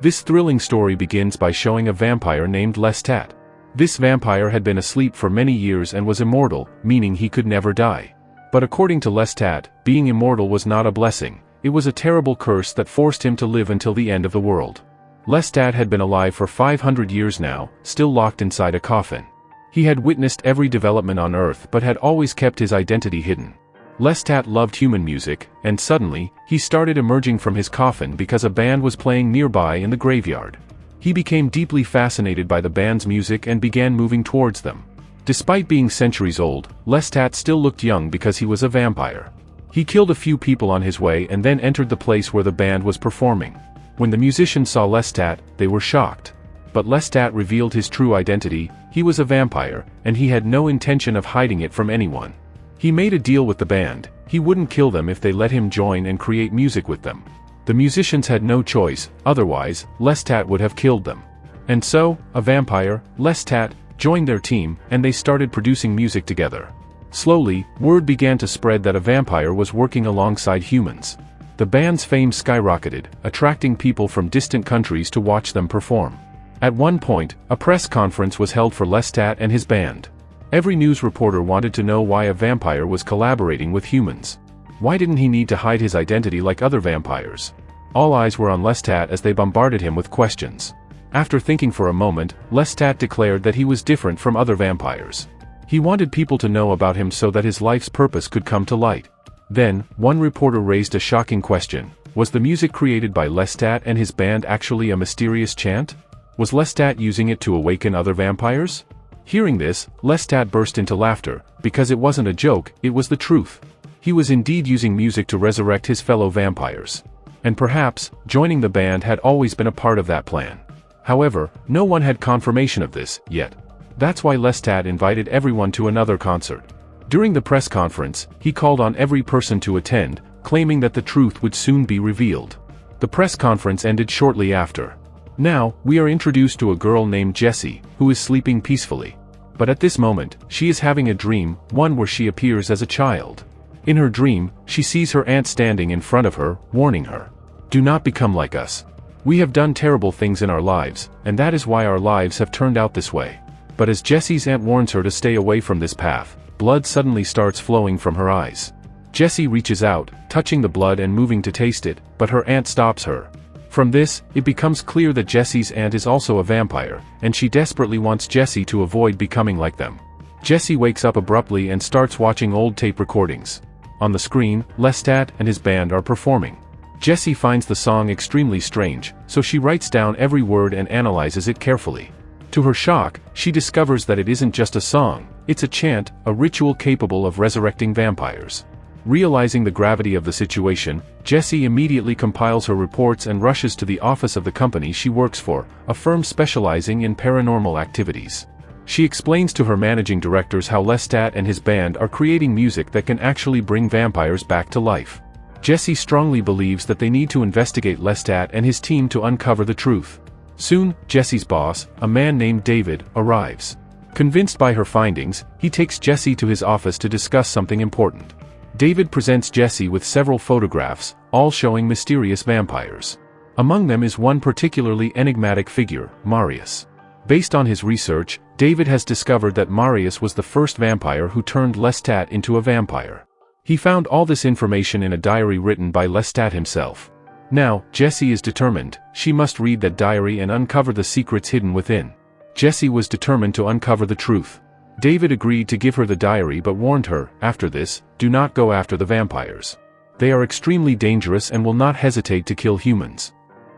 This thrilling story begins by showing a vampire named Lestat. This vampire had been asleep for many years and was immortal, meaning he could never die. But according to Lestat, being immortal was not a blessing, it was a terrible curse that forced him to live until the end of the world. Lestat had been alive for 500 years now, still locked inside a coffin. He had witnessed every development on Earth but had always kept his identity hidden. Lestat loved human music, and suddenly, he started emerging from his coffin because a band was playing nearby in the graveyard. He became deeply fascinated by the band's music and began moving towards them. Despite being centuries old, Lestat still looked young because he was a vampire. He killed a few people on his way and then entered the place where the band was performing. When the musicians saw Lestat, they were shocked. But Lestat revealed his true identity: he was a vampire, and he had no intention of hiding it from anyone. He made a deal with the band: he wouldn't kill them if they let him join and create music with them. The musicians had no choice, otherwise, Lestat would have killed them. And so, a vampire, Lestat, joined their team, and they started producing music together. Slowly, word began to spread that a vampire was working alongside humans. The band's fame skyrocketed, attracting people from distant countries to watch them perform. At one point, a press conference was held for Lestat and his band. Every news reporter wanted to know why a vampire was collaborating with humans. Why didn't he need to hide his identity like other vampires? All eyes were on Lestat as they bombarded him with questions. After thinking for a moment, Lestat declared that he was different from other vampires. He wanted people to know about him so that his life's purpose could come to light. Then, one reporter raised a shocking question: was the music created by Lestat and his band actually a mysterious chant? Was Lestat using it to awaken other vampires? Hearing this, Lestat burst into laughter, because it wasn't a joke, it was the truth. He was indeed using music to resurrect his fellow vampires. And perhaps, joining the band had always been a part of that plan. However, no one had confirmation of this, yet. That's why Lestat invited everyone to another concert. During the press conference, he called on every person to attend, claiming that the truth would soon be revealed. The press conference ended shortly after. Now, we are introduced to a girl named Jessie, who is sleeping peacefully. But at this moment, she is having a dream, one where she appears as a child. In her dream, she sees her aunt standing in front of her, warning her. Do not become like us. We have done terrible things in our lives, and that is why our lives have turned out this way. But as Jessie's aunt warns her to stay away from this path, blood suddenly starts flowing from her eyes. Jessie reaches out, touching the blood and moving to taste it, but her aunt stops her. From this, it becomes clear that Jessie's aunt is also a vampire, and she desperately wants Jessie to avoid becoming like them. Jessie wakes up abruptly and starts watching old tape recordings. On the screen, Lestat and his band are performing. Jessie finds the song extremely strange, so she writes down every word and analyzes it carefully. To her shock, she discovers that it isn't just a song, it's a chant, a ritual capable of resurrecting vampires. Realizing the gravity of the situation, Jessie immediately compiles her reports and rushes to the office of the company she works for, a firm specializing in paranormal activities. She explains to her managing directors how Lestat and his band are creating music that can actually bring vampires back to life. Jessie strongly believes that they need to investigate Lestat and his team to uncover the truth. Soon, Jessie's boss, a man named David, arrives. Convinced by her findings, he takes Jessie to his office to discuss something important. David presents Jessie with several photographs, all showing mysterious vampires. Among them is one particularly enigmatic figure, Marius. Based on his research, David has discovered that Marius was the first vampire who turned Lestat into a vampire. He found all this information in a diary written by Lestat himself. Now, Jessie is determined. She must read that diary and uncover the secrets hidden within. Jessie was determined to uncover the truth. David agreed to give her the diary but warned her, after this, do not go after the vampires. They are extremely dangerous and will not hesitate to kill humans.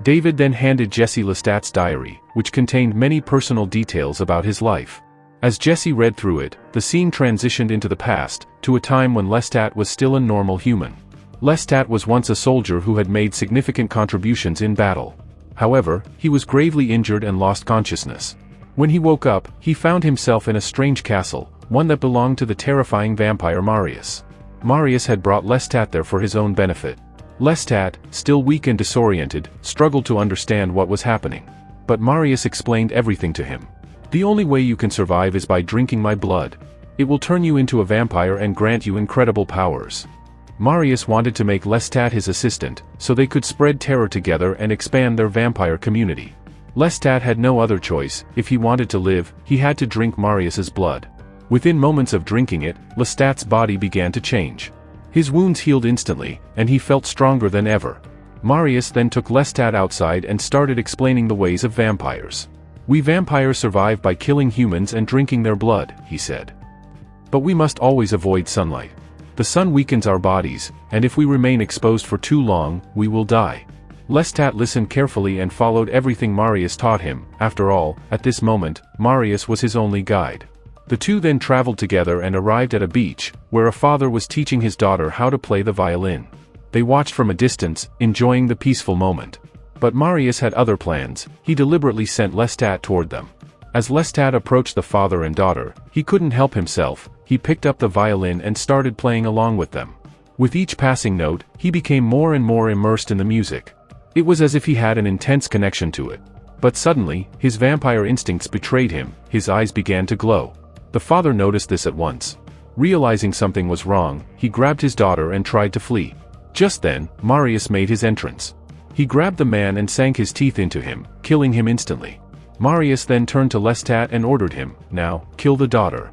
David then handed Jessie Lestat's diary, which contained many personal details about his life. As Jessie read through it, the scene transitioned into the past, to a time when Lestat was still a normal human. Lestat was once a soldier who had made significant contributions in battle. However, he was gravely injured and lost consciousness. When he woke up, he found himself in a strange castle, one that belonged to the terrifying vampire Marius. Marius had brought Lestat there for his own benefit. Lestat, still weak and disoriented, struggled to understand what was happening. But Marius explained everything to him. The only way you can survive is by drinking my blood. It will turn you into a vampire and grant you incredible powers. Marius wanted to make Lestat his assistant, so they could spread terror together and expand their vampire community. Lestat had no other choice. If he wanted to live, he had to drink Marius's blood. Within moments of drinking it, Lestat's body began to change. His wounds healed instantly, and he felt stronger than ever. Marius then took Lestat outside and started explaining the ways of vampires. "We vampires survive by killing humans and drinking their blood," he said. "But we must always avoid sunlight. The sun weakens our bodies, and if we remain exposed for too long, we will die." Lestat listened carefully and followed everything Marius taught him. After all, at this moment, Marius was his only guide. The two then traveled together and arrived at a beach, where a father was teaching his daughter how to play the violin. They watched from a distance, enjoying the peaceful moment. But Marius had other plans. He deliberately sent Lestat toward them. As Lestat approached the father and daughter, he couldn't help himself. He picked up the violin and started playing along with them. With each passing note, he became more and more immersed in the music. It was as if he had an intense connection to it. But suddenly, his vampire instincts betrayed him. His eyes began to glow. The father noticed this at once. Realizing something was wrong, he grabbed his daughter and tried to flee. Just then, Marius made his entrance. He grabbed the man and sank his teeth into him, killing him instantly. Marius then turned to Lestat and ordered him, "Now, kill the daughter."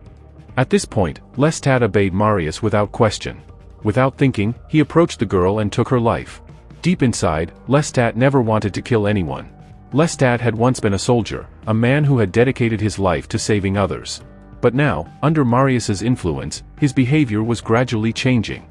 At this point, Lestat obeyed Marius without question. Without thinking, he approached the girl and took her life. Deep inside, Lestat never wanted to kill anyone. Lestat had once been a soldier, a man who had dedicated his life to saving others. But now, under Marius's influence, his behavior was gradually changing.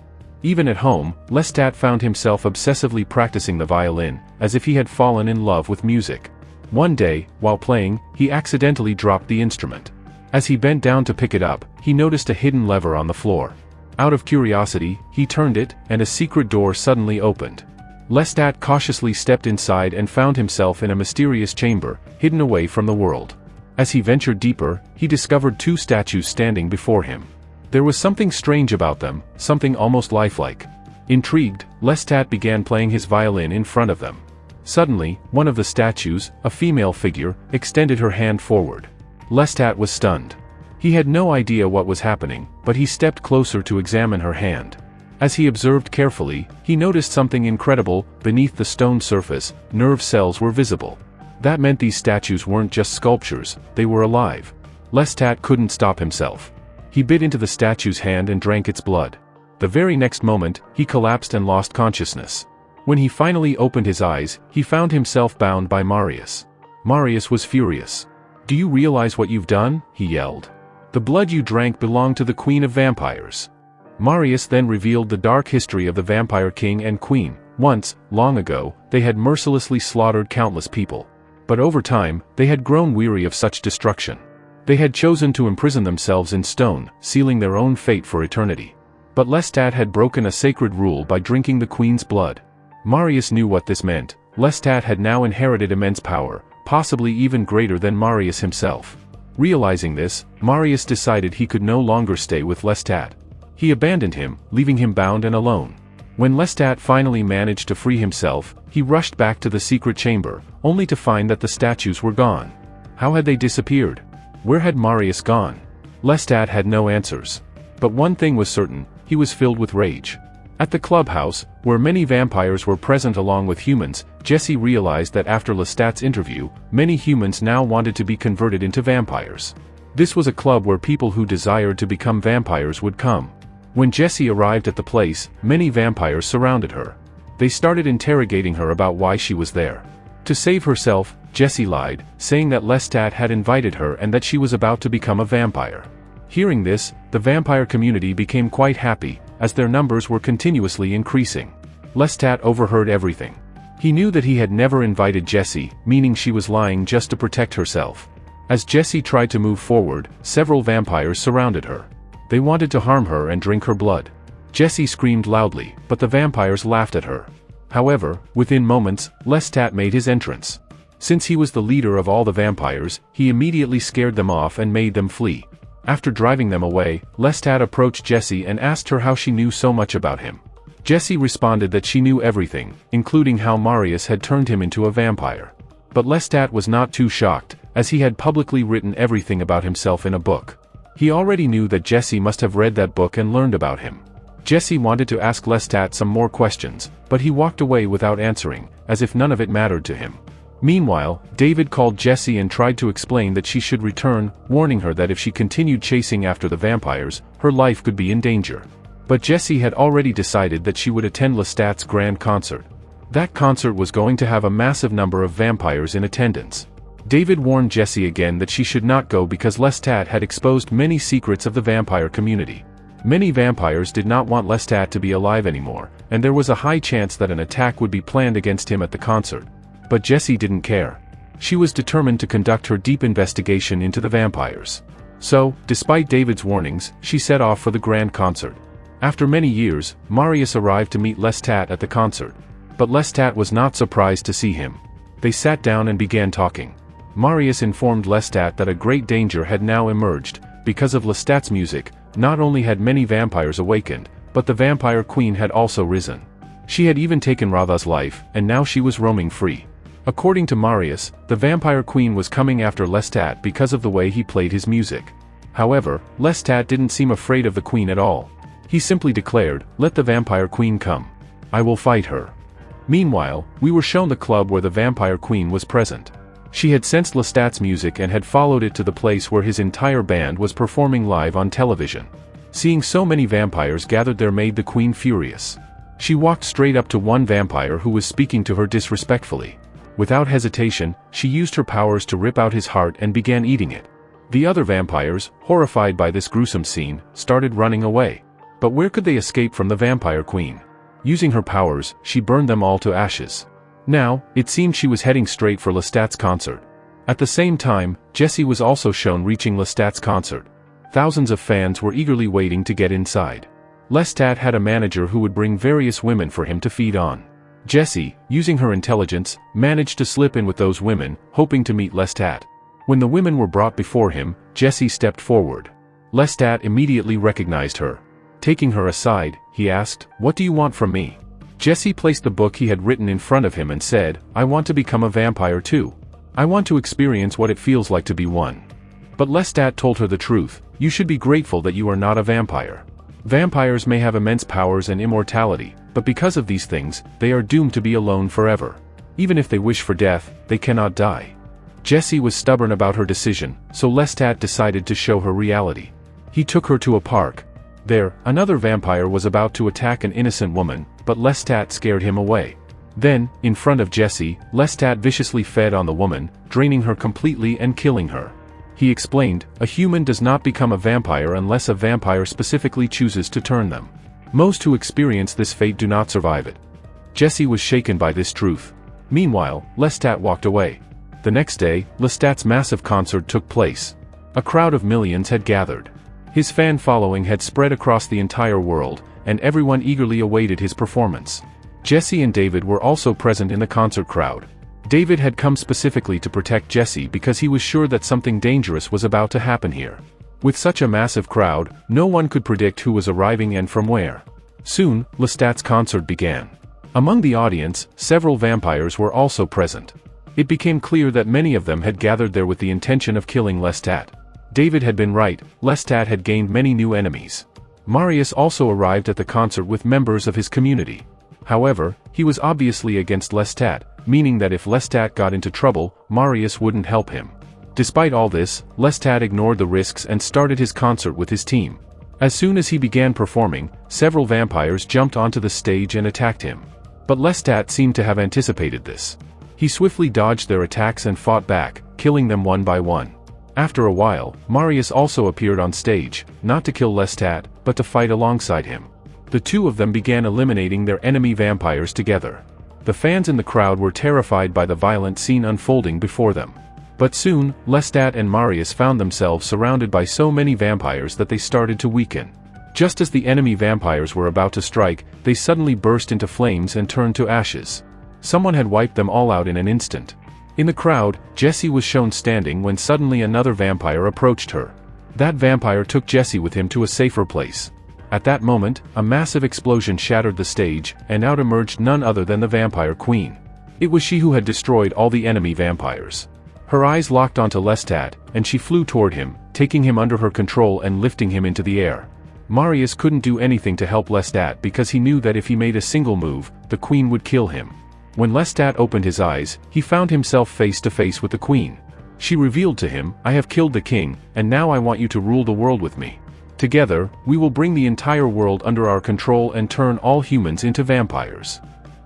Even at home, Lestat found himself obsessively practicing the violin, as if he had fallen in love with music. One day, while playing, he accidentally dropped the instrument. As he bent down to pick it up, he noticed a hidden lever on the floor. Out of curiosity, he turned it, and a secret door suddenly opened. Lestat cautiously stepped inside and found himself in a mysterious chamber, hidden away from the world. As he ventured deeper, he discovered two statues standing before him. There was something strange about them, something almost lifelike. Intrigued, Lestat began playing his violin in front of them. Suddenly, one of the statues, a female figure, extended her hand forward. Lestat was stunned. He had no idea what was happening, but he stepped closer to examine her hand. As he observed carefully, he noticed something incredible. Beneath the stone surface, nerve cells were visible. That meant these statues weren't just sculptures, they were alive. Lestat couldn't stop himself. He bit into the statue's hand and drank its blood. The very next moment, he collapsed and lost consciousness. When he finally opened his eyes, he found himself bound by Marius. Marius was furious. "Do you realize what you've done?" he yelled. "The blood you drank belonged to the Queen of Vampires." Marius then revealed the dark history of the Vampire King and Queen. Once, long ago, they had mercilessly slaughtered countless people. But over time, they had grown weary of such destruction. They had chosen to imprison themselves in stone, sealing their own fate for eternity. But Lestat had broken a sacred rule by drinking the Queen's blood. Marius knew what this meant. Lestat had now inherited immense power, possibly even greater than Marius himself. Realizing this, Marius decided he could no longer stay with Lestat. He abandoned him, leaving him bound and alone. When Lestat finally managed to free himself, he rushed back to the secret chamber, only to find that the statues were gone. How had they disappeared? Where had Marius gone? Lestat had no answers. But one thing was certain, he was filled with rage. At the clubhouse, where many vampires were present along with humans, Jesse realized that after Lestat's interview, many humans now wanted to be converted into vampires. This was a club where people who desired to become vampires would come. When Jessie arrived at the place, many vampires surrounded her. They started interrogating her about why she was there. To save herself, Jessie lied, saying that Lestat had invited her and that she was about to become a vampire. Hearing this, the vampire community became quite happy, as their numbers were continuously increasing. Lestat overheard everything. He knew that he had never invited Jessie, meaning she was lying just to protect herself. As Jessie tried to move forward, several vampires surrounded her. They wanted to harm her and drink her blood. Jessie screamed loudly, but the vampires laughed at her. However, within moments, Lestat made his entrance. Since he was the leader of all the vampires, he immediately scared them off and made them flee. After driving them away, Lestat approached Jessie and asked her how she knew so much about him. Jessie responded that she knew everything, including how Marius had turned him into a vampire. But Lestat was not too shocked, as he had publicly written everything about himself in a book. He already knew that Jessie must have read that book and learned about him. Jesse wanted to ask Lestat some more questions, but he walked away without answering, as if none of it mattered to him. Meanwhile, David called Jesse and tried to explain that she should return, warning her that if she continued chasing after the vampires, her life could be in danger. But Jesse had already decided that she would attend Lestat's grand concert. That concert was going to have a massive number of vampires in attendance. David warned Jesse again that she should not go because Lestat had exposed many secrets of the vampire community. Many vampires did not want Lestat to be alive anymore, and there was a high chance that an attack would be planned against him at the concert. But Jessie didn't care. She was determined to conduct her deep investigation into the vampires. So, despite David's warnings, she set off for the grand concert. After many years, Marius arrived to meet Lestat at the concert. But Lestat was not surprised to see him. They sat down and began talking. Marius informed Lestat that a great danger had now emerged. Because of Lestat's music, not only had many vampires awakened, but the vampire queen had also risen. She had even taken Radha's life, and now she was roaming free. According to Marius, the vampire queen was coming after Lestat because of the way he played his music. However, Lestat didn't seem afraid of the queen at all. He simply declared, "Let the vampire queen come. I will fight her." Meanwhile, we were shown the club where the vampire queen was present. She had sensed Lestat's music and had followed it to the place where his entire band was performing live on television. Seeing so many vampires gathered there made the queen furious. She walked straight up to one vampire who was speaking to her disrespectfully. Without hesitation, she used her powers to rip out his heart and began eating it. The other vampires, horrified by this gruesome scene, started running away. But where could they escape from the vampire queen? Using her powers, she burned them all to ashes. Now, it seemed she was heading straight for Lestat's concert. At the same time, Jesse was also shown reaching Lestat's concert. Thousands of fans were eagerly waiting to get inside. Lestat had a manager who would bring various women for him to feed on. Jesse, using her intelligence, managed to slip in with those women, hoping to meet Lestat. When the women were brought before him, Jesse stepped forward. Lestat immediately recognized her. Taking her aside, he asked, "What do you want from me?" Jesse placed the book he had written in front of him and said, "I want to become a vampire too. I want to experience what it feels like to be one." But Lestat told her the truth, "You should be grateful that you are not a vampire. Vampires may have immense powers and immortality, but because of these things, they are doomed to be alone forever. Even if they wish for death, they cannot die." Jesse was stubborn about her decision, so Lestat decided to show her reality. He took her to a park. There, another vampire was about to attack an innocent woman, but Lestat scared him away. Then, in front of Jesse, Lestat viciously fed on the woman, draining her completely and killing her. He explained, "A human does not become a vampire unless a vampire specifically chooses to turn them. Most who experience this fate do not survive it." Jesse was shaken by this truth. Meanwhile, Lestat walked away. The next day, Lestat's massive concert took place. A crowd of millions had gathered. His fan following had spread across the entire world, and everyone eagerly awaited his performance. Jesse and David were also present in the concert crowd. David had come specifically to protect Jesse because he was sure that something dangerous was about to happen here. With such a massive crowd, no one could predict who was arriving and from where. Soon, Lestat's concert began. Among the audience, several vampires were also present. It became clear that many of them had gathered there with the intention of killing Lestat. David had been right, Lestat had gained many new enemies. Marius also arrived at the concert with members of his community. However, he was obviously against Lestat, meaning that if Lestat got into trouble, Marius wouldn't help him. Despite all this, Lestat ignored the risks and started his concert with his team. As soon as he began performing, several vampires jumped onto the stage and attacked him. But Lestat seemed to have anticipated this. He swiftly dodged their attacks and fought back, killing them one by one. After a while, Marius also appeared on stage, not to kill Lestat, but to fight alongside him. The two of them began eliminating their enemy vampires together. The fans in the crowd were terrified by the violent scene unfolding before them. But soon, Lestat and Marius found themselves surrounded by so many vampires that they started to weaken. Just as the enemy vampires were about to strike, they suddenly burst into flames and turned to ashes. Someone had wiped them all out in an instant. In the crowd, Jesse was shown standing when suddenly another vampire approached her. That vampire took Jesse with him to a safer place. At that moment, a massive explosion shattered the stage, and out emerged none other than the vampire queen. It was she who had destroyed all the enemy vampires. Her eyes locked onto Lestat, and she flew toward him, taking him under her control and lifting him into the air. Marius couldn't do anything to help Lestat because he knew that if he made a single move, the queen would kill him. When Lestat opened his eyes, he found himself face to face with the queen. She revealed to him, "I have killed the king, and now I want you to rule the world with me. Together, we will bring the entire world under our control and turn all humans into vampires."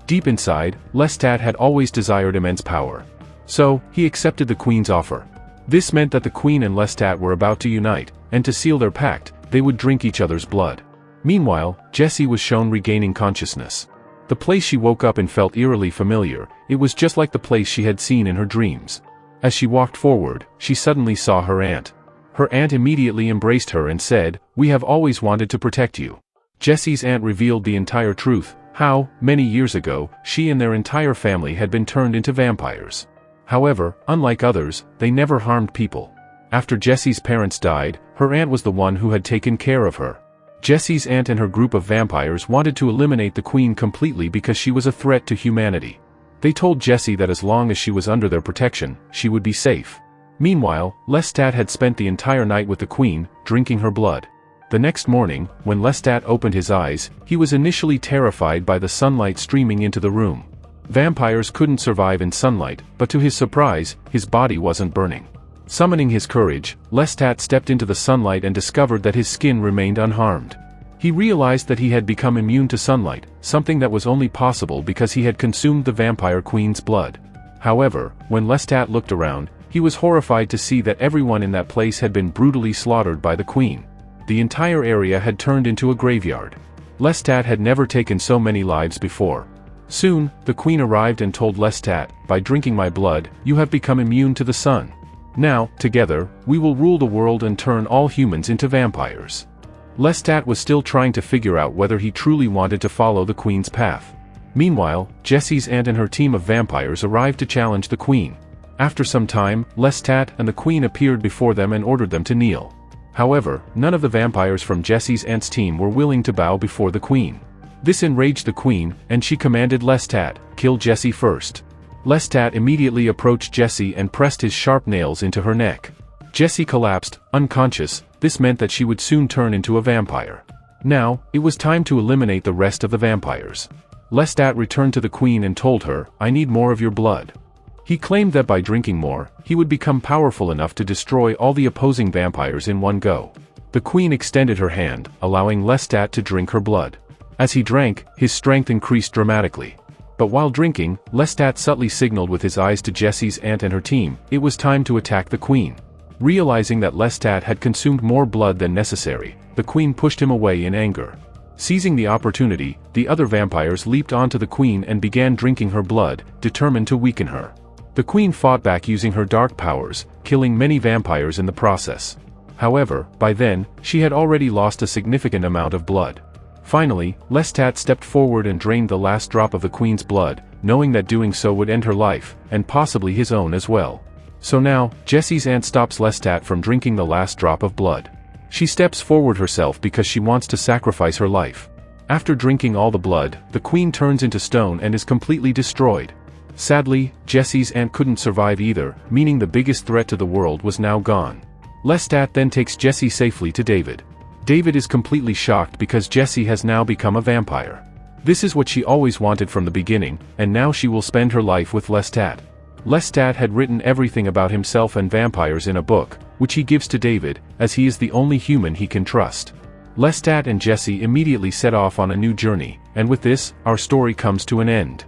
Deep inside, Lestat had always desired immense power. So, he accepted the queen's offer. This meant that the queen and Lestat were about to unite, and to seal their pact, they would drink each other's blood. Meanwhile, Jessie was shown regaining consciousness. The place she woke up in felt eerily familiar. It was just like the place she had seen in her dreams. As she walked forward, she suddenly saw her aunt. Her aunt immediately embraced her and said, "We have always wanted to protect you." Jessie's aunt revealed the entire truth, how, many years ago, she and their entire family had been turned into vampires. However, unlike others, they never harmed people. After Jessie's parents died, her aunt was the one who had taken care of her. Jessie's aunt and her group of vampires wanted to eliminate the queen completely because she was a threat to humanity. They told Jessie that as long as she was under their protection, she would be safe. Meanwhile, Lestat had spent the entire night with the queen, drinking her blood. The next morning, when Lestat opened his eyes, he was initially terrified by the sunlight streaming into the room. Vampires couldn't survive in sunlight, but to his surprise, his body wasn't burning. Summoning his courage, Lestat stepped into the sunlight and discovered that his skin remained unharmed. He realized that he had become immune to sunlight, something that was only possible because he had consumed the vampire queen's blood. However, when Lestat looked around, he was horrified to see that everyone in that place had been brutally slaughtered by the queen. The entire area had turned into a graveyard. Lestat had never taken so many lives before. Soon, the queen arrived and told Lestat, "By drinking my blood, you have become immune to the sun. Now, together, we will rule the world and turn all humans into vampires." Lestat was still trying to figure out whether he truly wanted to follow the queen's path. Meanwhile, Jessie's aunt and her team of vampires arrived to challenge the queen. After some time, Lestat and the queen appeared before them and ordered them to kneel. However, none of the vampires from Jessie's aunt's team were willing to bow before the queen. This enraged the queen, and she commanded Lestat, "Kill Jessie first." Lestat immediately approached Jessie and pressed his sharp nails into her neck. Jessie collapsed, unconscious. This meant that she would soon turn into a vampire. Now, it was time to eliminate the rest of the vampires. Lestat returned to the queen and told her, "I need more of your blood." He claimed that by drinking more, he would become powerful enough to destroy all the opposing vampires in one go. The queen extended her hand, allowing Lestat to drink her blood. As he drank, his strength increased dramatically. But while drinking, Lestat subtly signaled with his eyes to Jessie's aunt and her team, it was time to attack the queen. Realizing that Lestat had consumed more blood than necessary, the queen pushed him away in anger. Seizing the opportunity, the other vampires leaped onto the queen and began drinking her blood, determined to weaken her. The queen fought back using her dark powers, killing many vampires in the process. However, by then, she had already lost a significant amount of blood. Finally, Lestat stepped forward and drained the last drop of the queen's blood, knowing that doing so would end her life, and possibly his own as well. So now, Jessie's aunt stops Lestat from drinking the last drop of blood. She steps forward herself because she wants to sacrifice her life. After drinking all the blood, the queen turns into stone and is completely destroyed. Sadly, Jessie's aunt couldn't survive either, meaning the biggest threat to the world was now gone. Lestat then takes Jessie safely to David. David is completely shocked because Jessie has now become a vampire. This is what she always wanted from the beginning, and now she will spend her life with Lestat. Lestat had written everything about himself and vampires in a book, which he gives to David, as he is the only human he can trust. Lestat and Jessie immediately set off on a new journey, and with this, our story comes to an end.